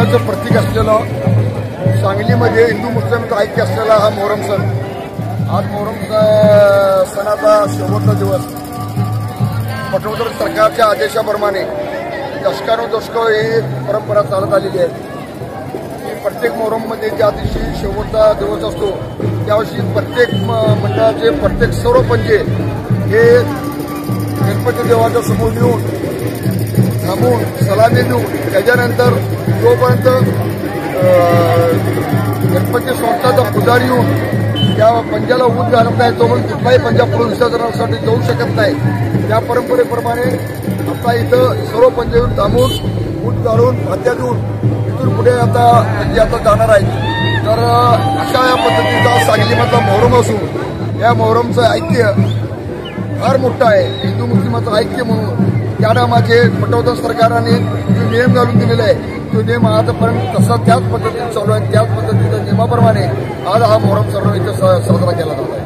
ऐक्याचं प्रतीक असलेला सांगलीमध्ये हिंदू मुस्लिमचं ऐक्य असलेला हा मोहरम सण. आज मोहरम सणाचा शेवटचा दिवस. पटवर्धन सरकारच्या आदेशाप्रमाणे दशकानुदशकं ही परंपरा चालत आलेली आहे की प्रत्येक मोहरममध्ये ज्या दिवशी शेवटचा दिवस असतो त्यावर्षी प्रत्येक मंडळाचे प्रत्येक सर्व पंजे हे गणपती देवाच्या समोर नेऊन थांबून सलामी देऊन त्याच्यानंतर जोपर्यंत गणपती संस्थाचा पुजारी येऊन त्या पंजाला ऊत घालत नाही तोपर्यंत कुठलाही पंजा पुढे विसर्जनासाठी जाऊ शकत नाही. त्या परंपरेप्रमाणे आता इथं सर्व पंजे येऊन थांबून ऊत घालून हत्या देऊन इथून पुढे आता पंजे आता जाणार आहेत. तर अशा या पद्धतीचा सांगलीमधला मोहरम असून या मोहरमचं ऐक्य फार मोठं आहे. हिंदू मुस्लिमाचं ऐक्य म्हणून त्या नामाचे पटवर्धन सरकारने जो नियम घालून दिलेला आहे तो नियम आजपर्यंत तसा त्याच पद्धतीने चालू आहे. त्याच पद्धतीच्या नियमाप्रमाणे आज हा मोहरम सण इथं साजरा केला जात आहे.